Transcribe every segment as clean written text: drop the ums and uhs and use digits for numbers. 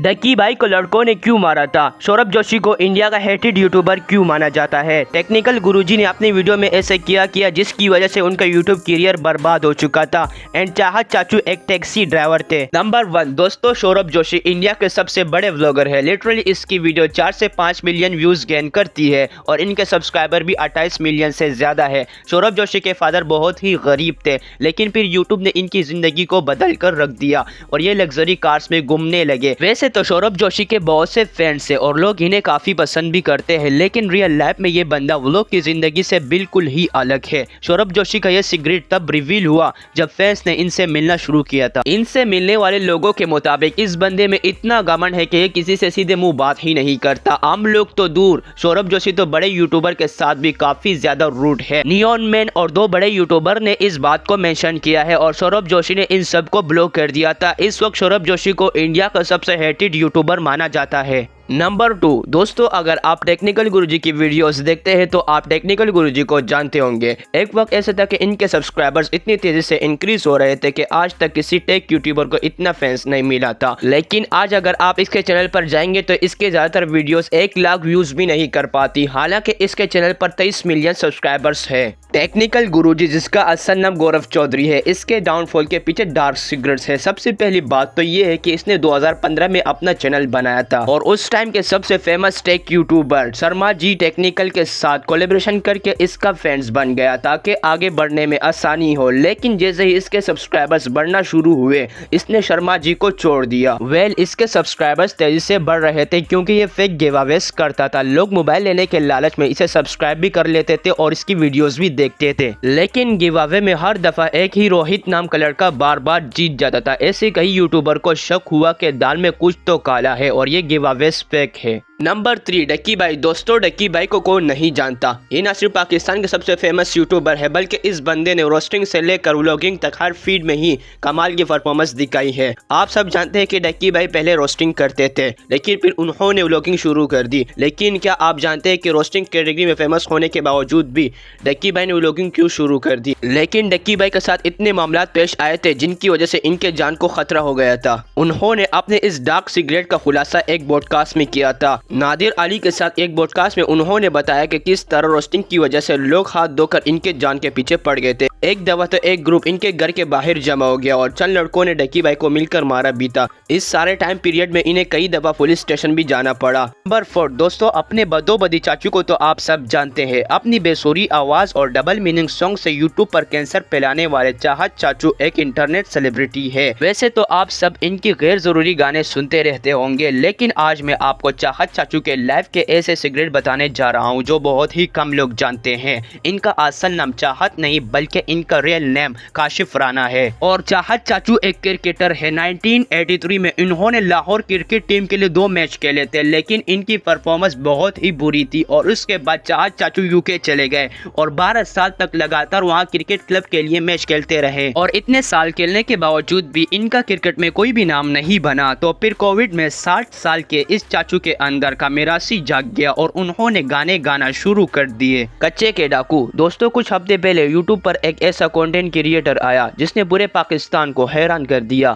Ducky भाई को लड़कों ने क्यों मारा था? सौरभ जोशी को इंडिया का हेटेड यूट्यूबर क्यों माना जाता है? टेक्निकल गुरुजी ने अपनी वीडियो में ऐसे किया जिसकी वजह से उनका यूट्यूब करियर बर्बाद हो चुका था। एंड चाहत चाचू एक टैक्सी ड्राइवर थे। नंबर 1 दोस्तों, सौरभ जोशी इंडिया के सबसे बड़े व्लॉगर है। लिटरली इसकी वीडियो 4 से 5 मिलियन व्यूज गेन करती है और इनके सब्सक्राइबर भी 28 मिलियन से ज्यादा है। सौरभ जोशी के फादर बहुत ही गरीब थे, लेकिन फिर यूट्यूब ने इनकी जिंदगी को बदल कर रख दिया और ये लग्जरी कार्स में घूमने लगे। वैसे तो सौरभ जोशी के बहुत से फैंस हैं और लोग इन्हें काफी पसंद भी करते हैं, लेकिन रियल लाइफ में ये बंदा व्लॉग की जिंदगी से बिल्कुल ही अलग है। सौरभ जोशी का ये सीक्रेट तब रिवील हुआ जब फैंस ने इनसे मिलना शुरू किया था। इनसे मिलने वाले लोगों के मुताबिक इस बंदे में इतना घमंड है कि ये किसी से सीधे मुंह बात ही नहीं करता। आम लोग तो दूर, सौरभ जोशी तो बड़े यूट्यूबर के साथ भी काफी ज्यादा रूड है। नियॉन मैन और 2 बड़े यूट्यूबर ने इस बात को मेंशन किया है और सौरभ जोशी ने इन सबको ब्लॉक कर दिया था। इस वक्त सौरभ जोशी को इंडिया का सबसे हेटेड यूट्यूबर माना जाता है। नंबर 2 दोस्तों, अगर आप टेक्निकल गुरुजी की वीडियोस देखते हैं तो आप टेक्निकल गुरुजी को जानते होंगे। एक वक्त ऐसा था कि इनके सब्सक्राइबर्स इतनी तेजी से इंक्रीज हो रहे थे कि आज तक किसी टेक यूट्यूबर को इतना फैंस नहीं मिला था। लेकिन आज अगर आप इसके चैनल पर जाएंगे तो इसके ज्यादातर वीडियोस 1 लाख व्यूज भी नहीं कर पाती, हालांकि इसके चैनल पर 23 मिलियन सब्सक्राइबर्स है। टेक्निकल गुरुजी, जिसका असल नाम गौरव चौधरी है, इसके डाउनफॉल के पीछे डार्क सीक्रेट्स है। सबसे पहली बात तो ये है कि इसने 2015 में अपना चैनल बनाया था और उस टाइम के सबसे famous tech YouTuber Sharma ji technical के साथ कोलैबोरेशन करके इसका फैंस बन गया ताकि आगे बढ़ने में आसानी हो। लेकिन जैसे ही इसके सब्सक्राइबर्स बढ़ना शुरू हुए, इसने शर्मा जी को छोड़ दिया। इसके सब्सक्राइबर्स तेजी से बढ़ रहे थे क्योंकि ये फेक गिवअवेज करता था। लोग मोबाइल लेने के लालच में इसे सब्सक्राइब भी कर लेते थे और इसकी वीडियोस भी देखते थे। लेकिन गिवअवे में हर दफा एक ही रोहित नाम का लड़का बार बार जीत जाता था। ऐसे कई यूट्यूबर को शक हुआ कि दाल में कुछ तो काला है और ये गिवअवेज फेक है। नंबर 3 डक्की भाई। दोस्तों, डक्की भाई को कौन नहीं जानता। ये न सिर्फ पाकिस्तान के सबसे फेमस यूट्यूबर है, बल्कि इस बंदे ने रोस्टिंग से लेकर व्लॉगिंग तक हर फीड में ही कमाल की परफॉर्मेंस दिखाई है। आप सब जानते हैं कि डक्की भाई पहले रोस्टिंग करते थे, लेकिन फिर उन्होंने व्लॉगिंग शुरू कर दी। लेकिन क्या आप जानते हैं कि रोस्टिंग कैटेगरी में फेमस होने के बावजूद भी डक्की भाई ने व्लॉगिंग क्यों शुरू कर दी? लेकिन डक्की भाई के साथ इतने मामला पेश आए थे जिनकी वजह से इनके जान को खतरा हो गया था। उन्होंने अपने इस डार्क सीक्रेट का खुलासा एक पॉडकास्ट में किया था। नादिर अली के साथ एक पॉडकास्ट में उन्होंने बताया कि किस तरह रोस्टिंग की वजह से लोग हाथ धोकर इनके जान के पीछे पड़ गए थे। एक दफा तो एक ग्रुप इनके घर के बाहर जमा हो गया और चंद लड़कों ने डक्की भाई को मिलकर मारा भी था। इस सारे टाइम पीरियड में इन्हें कई दफा पुलिस स्टेशन भी जाना पड़ा। नंबर 4 दोस्तों, अपने बदोबदी चाचू को तो आप सब जानते हैं। अपनी बेसुरी आवाज और डबल मीनिंग सॉन्ग से यूट्यूब पर कैंसर फैलाने वाले चाहत चाचू एक इंटरनेट सेलिब्रिटी है। वैसे तो आप सब इनकी गैर जरूरी गाने सुनते रहते होंगे, लेकिन आज मैं आपको चाहत चाचू के लाइफ के ऐसे सीक्रेट बताने जा रहा हूँ जो बहुत ही कम लोग जानते हैं। इनका असल नाम चाहत नहीं बल्कि इनका रियल नेम काशिफ राना है और चाहत चाचू एक क्रिकेटर है। 1983 में इन्होंने लाहौर क्रिकेट टीम के लिए 2 मैच खेले थे, लेकिन इनकी परफॉर्मेंस बहुत ही बुरी थी और उसके बाद चाहत चाचू यूके चले गए और 12 साल तक लगातार वहां क्रिकेट क्लब के लिए मैच खेलते रहे। और इतने साल खेलने के बावजूद भी इनका क्रिकेट में कोई भी नाम नहीं बना। तो फिर कोविड में 60 साल के इस चाचू के अंदर का मिरासी जाग गया और उन्होंने गाने गाना शुरू कर दिए। कच्चे के डाकू। दोस्तों, कुछ हफ्ते पहले यूट्यूब पर एक ऐसा कंटेंट क्रिएटर आया जिसने पूरे पाकिस्तान को हैरान कर दिया।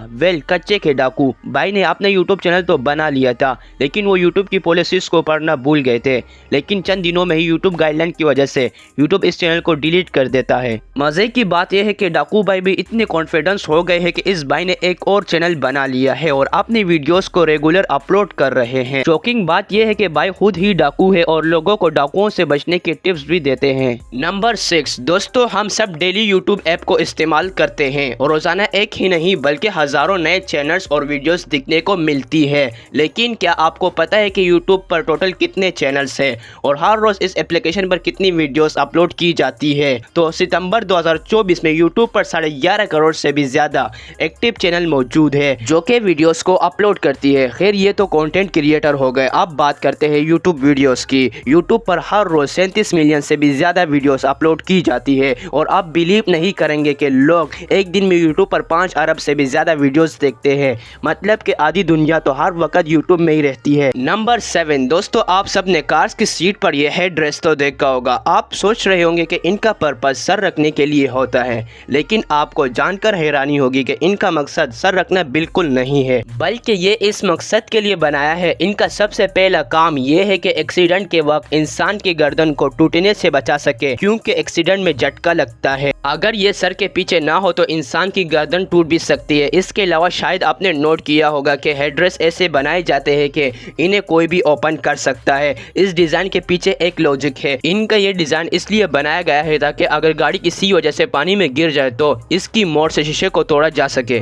कच्चे के डाकू भाई ने अपना यूट्यूब चैनल तो बना लिया था, लेकिन वो यूट्यूब की पॉलिसीज को पढ़ना भूल गए थे। लेकिन चंद दिनों में ही यूट्यूब गाइडलाइन की वजह से यूट्यूब इस चैनल को डिलीट कर देता है। मजे की बात यह है कि डाकू भाई भी इतने कॉन्फिडेंस हो गए हैं कि इस भाई ने एक और चैनल बना लिया है और अपनी वीडियोस को रेगुलर अपलोड कर रहे हैं। शॉकिंग बात यह है कि भाई खुद ही डाकू है और लोगों को डाकुओं से बचने के टिप्स भी देते हैं। नंबर 6 दोस्तों, हम सब डेली यूट्यूब ऐप को इस्तेमाल करते हैं और रोजाना एक ही नहीं बल्कि हजारों नए चैनल्स और वीडियोस दिखने को मिलती है। लेकिन क्या आपको पता है कि यूट्यूब पर टोटल कितने चैनल्स हैं और हर रोज इस एप्लीकेशन पर कितनी वीडियोस अपलोड की जाती है? तो सितंबर 2024 में यूट्यूब पर 11.5 करोड़ से भी ज्यादा एक्टिव चैनल मौजूद है जो कि वीडियोस को अपलोड करती है। खैर, ये तो कंटेंट क्रिएटर हो गए। अब बात करते हैं यूट्यूब वीडियोस की। यूट्यूब पर हर रोज 37 मिलियन से भी ज्यादा वीडियोस अपलोड की जाती है और अब भी बिलीव नहीं करेंगे कि लोग एक दिन में यूट्यूब पर 5 अरब से भी ज़्यादा वीडियोस देखते हैं। मतलब कि आधी दुनिया तो हर वक्त यूट्यूब में ही रहती है। नंबर 7 दोस्तों, आप सब ने कार्स की सीट पर यह हेड रेस्ट तो देखा होगा। आप सोच रहे होंगे कि इनका पर्पस सर रखने के लिए होता है, लेकिन आपको जानकर हैरानी होगी कि इनका मकसद सर रखना बिल्कुल नहीं है, बल्कि ये इस मकसद के लिए बनाया है। इनका सबसे पहला काम ये है कि एक्सीडेंट के वक्त इंसान की गर्दन को टूटने से बचा सके, क्योंकि एक्सीडेंट में झटका लगता है। अगर ये सर के पीछे ना हो तो इंसान की गर्दन टूट भी सकती है। इसके अलावा शायद आपने नोट किया होगा कि हेडरेस्ट ऐसे बनाए जाते हैं कि इन्हें कोई भी ओपन कर सकता है। इस डिज़ाइन के पीछे एक लॉजिक है। इनका ये डिज़ाइन इसलिए बनाया गया है ताकि अगर गाड़ी किसी वजह से पानी में गिर जाए तो इसकी मोड़ से शीशे को तोड़ा जा सके।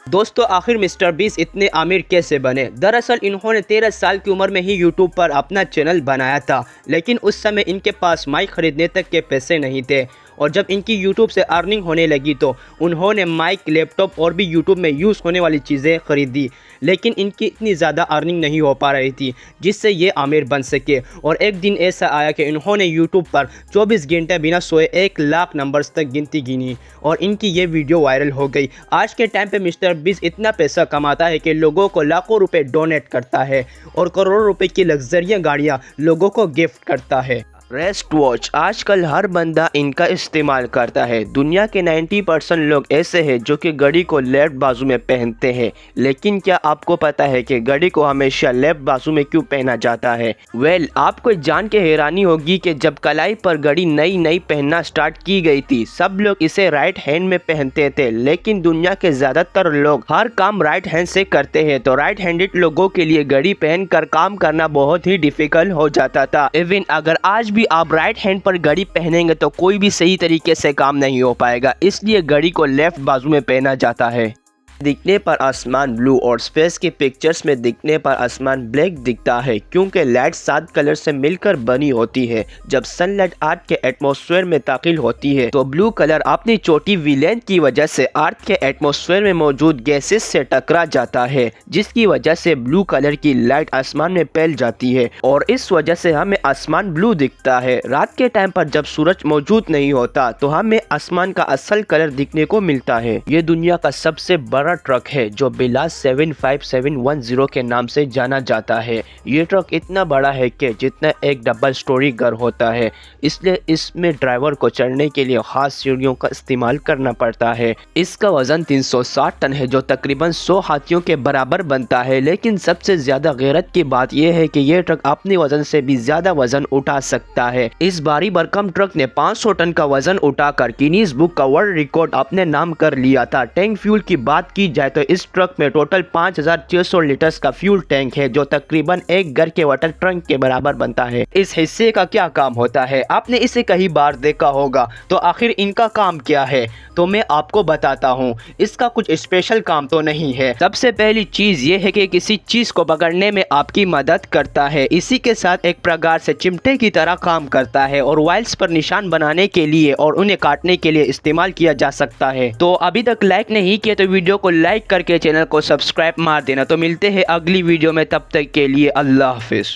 दोस्तों, आखिर मिस्टर बीस्ट इतने अमीर कैसे बने? दरअसल इन्होंने 13 साल की उम्र में ही यूट्यूब पर अपना चैनल बनाया था, लेकिन उस समय इनके पास माइक खरीदने तक के पैसे नहीं थे। और जब इनकी यूट्यूब से अर्निंग होने लगी तो उन्होंने माइक, लैपटॉप और भी यूट्यूब में यूज़ होने वाली चीज़ें खरीदी, लेकिन इनकी इतनी ज़्यादा अर्निंग नहीं हो पा रही थी जिससे ये अमीर बन सके। और एक दिन ऐसा आया कि इन्होंने यूट्यूब पर 24 घंटे बिना सोए 1 लाख नंबर्स तक गिनती गिनी और इनकी ये वीडियो वायरल हो गई। आज के टाइम पे मिस्टर बीस्ट इतना पैसा कमाता है कि लोगों को लाखों रुपए डोनेट करता है और करोड़ों रुपए की लग्जरियस गाड़ियाँ लोगों को गिफ्ट करता है। रेस्ट वॉच आजकल हर बंदा इनका इस्तेमाल करता है। दुनिया के 90% लोग ऐसे हैं जो कि घड़ी को लेफ्ट बाजू में पहनते हैं, लेकिन क्या आपको पता है कि घड़ी को हमेशा लेफ्ट बाजू में क्यों पहना जाता है? आपको जान के हैरानी होगी कि जब कलाई पर घड़ी नई पहनना स्टार्ट की गई थी, सब लोग इसे राइट हैंड में पहनते थे, लेकिन दुनिया के ज़्यादातर लोग हर काम राइट हैंड से करते हैं, तो राइट हैंडेड लोगों के लिए घड़ी पहन कर काम करना बहुत ही डिफिकल्ट हो जाता था। इवन अगर आज भी आप राइट हैंड पर घड़ी पहनेंगे तो कोई भी सही तरीके से काम नहीं हो पाएगा, इसलिए घड़ी को लेफ्ट बाजू में पहना जाता है। दिखने पर आसमान ब्लू और स्पेस के पिक्चर्स में दिखने पर आसमान ब्लैक दिखता है, क्योंकि लाइट 7 कलर से मिलकर बनी होती है। जब सनलाइट अर्थ के एटमॉस्फेयर में दाखिल होती है तो ब्लू कलर अपनी छोटी वेवलेंथ की वजह से अर्थ के एटमॉस्फेयर में मौजूद गैसेस से टकरा जाता है, जिसकी वजह से ब्लू कलर की लाइट आसमान में फैल जाती है और इस वजह से हमें आसमान ब्लू दिखता है। रात के टाइम पर जब सूरज मौजूद नहीं होता तो हमें आसमान का असल कलर दिखने को मिलता है। ये दुनिया का सबसे बड़ा ट्रक है जो बिलास 75710 के नाम से जाना जाता है। ये ट्रक इतना बड़ा है कि जितना एक डबल स्टोरी घर होता है, इसलिए इसमें ड्राइवर को चढ़ने के लिए खास सीढ़ियों का इस्तेमाल करना पड़ता है। इसका वजन 360 टन है, जो तकरीबन 100 हाथियों के बराबर बनता है। लेकिन सबसे ज्यादा गैरत की बात यह है कि यह ट्रक अपने वजन से भी ज्यादा वजन उठा सकता है। इस भारी भरकम ट्रक ने 500 टन का वजन उठाकर गिनीज बुक का वर्ल्ड रिकॉर्ड अपने नाम कर लिया था। टैंक फ्यूल की बात की जाए तो इस ट्रक में टोटल 5600 लीटर्स का फ्यूल टैंक है, जो तकरीबन एक घर के वाटर टैंक के बराबर बनता है। इस हिस्से का क्या काम होता है? आपने इसे कई बार देखा होगा, तो आखिर इनका काम क्या है? तो मैं आपको बताता हूँ। इसका कुछ स्पेशल काम तो नहीं है। सबसे पहली चीज ये है कि किसी चीज को पकड़ने में आपकी मदद करता है। इसी के साथ एक प्रकार से चिमटे की तरह काम करता है और वाइल्स पर निशान बनाने के लिए और उन्हें काटने के लिए इस्तेमाल किया जा सकता है। तो अभी तक लाइक नहीं किया तो वीडियो को लाइक करके चैनल को सब्सक्राइब मार देना। तो मिलते हैं अगली वीडियो में, तब तक के लिए अल्लाह हाफिज।